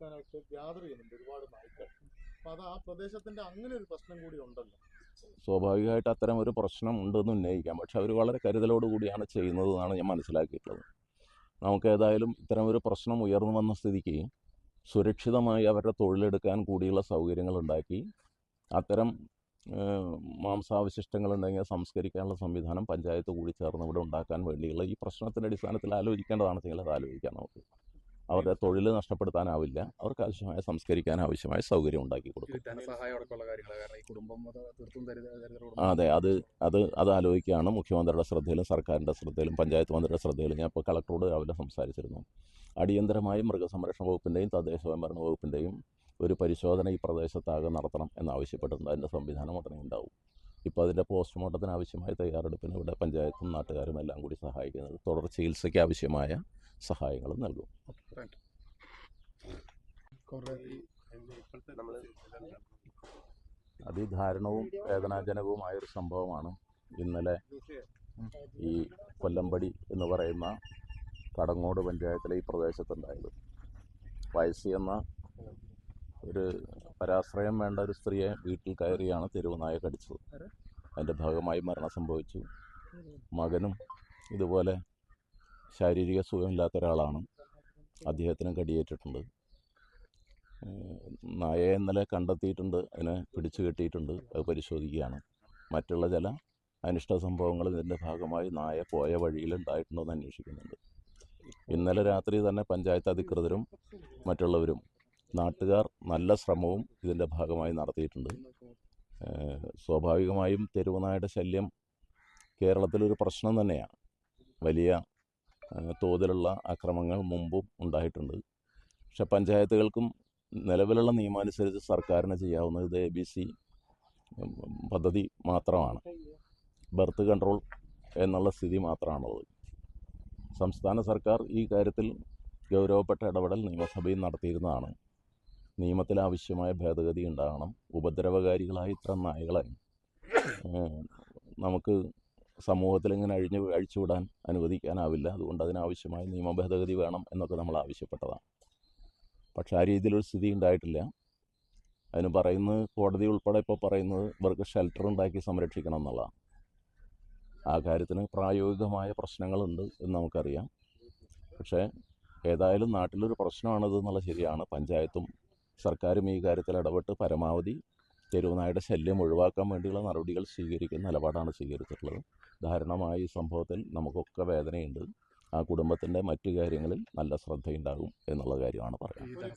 എടുക്കാനായിട്ട് ഗ്യാദർ ചെയ്യുന്നുണ്ട് ഒരുപാട് നായ്ക്കൾ. അപ്പം അത് ആ പ്രദേശത്തിൻ്റെ അങ്ങനെ ഒരു പ്രശ്നം കൂടി ഉണ്ടല്ലോ. സ്വാഭാവികമായിട്ട് അത്തരം ഒരു പ്രശ്നം ഉണ്ടെന്ന് ഉന്നയിക്കാം. പക്ഷെ അവർ വളരെ കരുതലോടുകൂടിയാണ് ചെയ്യുന്നതെന്നാണ് ഞാൻ മനസ്സിലാക്കിയിട്ടുള്ളത്. നമുക്ക് ഏതായാലും ഇത്തരം ഒരു പ്രശ്നം ഉയർന്നു വന്ന സ്ഥിതിക്ക് സുരക്ഷിതമായി അവരുടെ തൊഴിലെടുക്കാൻ കൂടിയുള്ള സൗകര്യങ്ങൾ ഉണ്ടാക്കി അത്തരം മാംസാവശിഷ്ടങ്ങളുണ്ടെങ്കിൽ സംസ്കരിക്കാനുള്ള സംവിധാനം പഞ്ചായത്ത് കൂടി ചേർന്ന് ഇവിടെ ഉണ്ടാക്കാൻ വേണ്ടിയുള്ള ഈ പ്രശ്നത്തിൻ്റെ അടിസ്ഥാനത്തിൽ ആലോചിക്കേണ്ടതാണെങ്കിൽ അത് ആലോചിക്കാം. നമുക്ക് അവരുടെ തൊഴിൽ നഷ്ടപ്പെടുത്താനാവില്ല. അവർക്ക് ആവശ്യമായ സംസ്കരിക്കാൻ ആവശ്യമായ സൗകര്യം ഉണ്ടാക്കി കൊടുക്കും. അതെ, അത് ആലോചിക്കുകയാണ് മുഖ്യമന്ത്രിയുടെ ശ്രദ്ധയിലും സർക്കാരിൻ്റെ ശ്രദ്ധയിലും പഞ്ചായത്ത് മന്ത്രിയുടെ ശ്രദ്ധയിലും. ഞാൻ ഇപ്പോൾ കളക്ടറോട് രാവിലെ സംസാരിച്ചിരുന്നു. അടിയന്തരമായി മൃഗസംരക്ഷണ വകുപ്പിൻ്റെയും തദ്ദേശ സ്വയംഭരണ വകുപ്പിൻ്റെയും ഒരു പരിശോധന ഈ പ്രദേശത്താകെ നടത്തണം എന്നാവശ്യപ്പെട്ടിട്ടുണ്ട്. അതിൻ്റെ സംവിധാനം ഉടനെ ഉണ്ടാവും. ഇപ്പോൾ അതിൻ്റെ പോസ്റ്റ്മോർട്ടത്തിന് ആവശ്യമായ തയ്യാറെടുപ്പിന് ഇവിടെ പഞ്ചായത്തും നാട്ടുകാരും എല്ലാം കൂടി സഹായിക്കുന്നത്. തുടർ ചികിത്സയ്ക്ക് ആവശ്യമായ സഹായങ്ങളും നൽകും. അതിദാരുണവും വേദനാജനകവുമായൊരു സംഭവമാണ് ഇന്നലെ ഈ കൊല്ലമ്പടി എന്ന് പറയുന്ന കടങ്ങോട് പഞ്ചായത്തിലെ ഈ പ്രദേശത്തുണ്ടായത്. വയസ്സി എന്ന ഒരു പരാശ്രയം വേണ്ട ഒരു സ്ത്രീയെ വീട്ടിൽ കയറിയാണ് തെരുവുനായ കടിച്ചത്. അതിൻ്റെ ഭാഗമായി മരണം സംഭവിച്ചു. മകനും ഇതുപോലെ ശാരീരിക സുഖമില്ലാത്ത ഒരാളാണ്. അദ്ദേഹത്തിനും കടിയേറ്റിട്ടുണ്ട്. നായയെ ഇന്നലെ കണ്ടെത്തിയിട്ടുണ്ട്. അതിനെ പിടിച്ചു കെട്ടിയിട്ടുണ്ട്. അത് പരിശോധിക്കുകയാണ്. മറ്റുള്ള ചില അനിഷ്ട സംഭവങ്ങൾ ഇതിൻ്റെ ഭാഗമായി നായ പോയ വഴിയിൽ ഉണ്ടായിട്ടുണ്ടോ എന്ന് അന്വേഷിക്കുന്നുണ്ട്. ഇന്നലെ രാത്രി തന്നെ പഞ്ചായത്ത് അധികൃതരും മറ്റുള്ളവരും നാട്ടുകാർ നല്ല ശ്രമവും ഇതിൻ്റെ ഭാഗമായി നടത്തിയിട്ടുണ്ട്. സ്വാഭാവികമായും തെരുവുനായുടെ ശല്യം കേരളത്തിലൊരു പ്രശ്നം തന്നെയാണ്. വലിയ തോതിലുള്ള അക്രമങ്ങൾ മുമ്പും ഉണ്ടായിട്ടുണ്ട്. പക്ഷെ പഞ്ചായത്തുകൾക്കും നിലവിലുള്ള നിയമാനുസരിച്ച് സർക്കാരിന് ചെയ്യാവുന്നത് ഇത് ABC പദ്ധതി മാത്രമാണ്. ബർത്ത് കൺട്രോൾ എന്നുള്ള സ്ഥിതി മാത്രമാണുള്ളത്. സംസ്ഥാന സർക്കാർ ഈ കാര്യത്തിൽ ഗൗരവപ്പെട്ട ഇടപെടൽ നിയമസഭയിൽ നടത്തിയിരുന്നതാണ്. നിയമത്തിൽ ആവശ്യമായ ഭേദഗതി ഉണ്ടാകണം. ഉപദ്രവകാരികളായ ഇത്തരം നായകളെ നമുക്ക് സമൂഹത്തിൽ ഇങ്ങനെ അഴിച്ചുവിടാൻ അനുവദിക്കാനാവില്ല. അതുകൊണ്ട് അതിനാവശ്യമായ നിയമ ഭേദഗതി വേണം എന്നൊക്കെ നമ്മൾ ആവശ്യപ്പെട്ടതാണ്. പക്ഷേ ആ രീതിയിലൊരു സ്ഥിതി ഉണ്ടായിട്ടില്ല. അതിന് പറയുന്നത് കോടതി ഉൾപ്പെടെ ഇപ്പോൾ പറയുന്നത് ഇവർക്ക് ഷെൽട്ടർ ഉണ്ടാക്കി സംരക്ഷിക്കണം എന്നുള്ളതാണ്. ആ കാര്യത്തിന് പ്രായോഗികമായ പ്രശ്നങ്ങളുണ്ട് എന്ന് നമുക്കറിയാം. പക്ഷേ ഏതായാലും നാട്ടിലൊരു പ്രശ്നമാണിത് എന്നുള്ളത് ശരിയാണ്. പഞ്ചായത്തും സർക്കാരും ഈ കാര്യത്തിൽ ഇടപെട്ട് പരമാവധി തെരുവുനായുടെ ശല്യം ഒഴിവാക്കാൻ വേണ്ടിയുള്ള നടപടികൾ സ്വീകരിക്കുന്ന നിലപാടാണ് സ്വീകരിച്ചിട്ടുള്ളത്. ദാരുണമായ ഈ സംഭവത്തിൽ നമുക്കൊക്കെ വേദനയുണ്ട്. ആ കുടുംബത്തിൻ്റെ മറ്റു കാര്യങ്ങളിൽ നല്ല ശ്രദ്ധയുണ്ടാകും എന്നുള്ള കാര്യമാണ് പറയുന്നത്.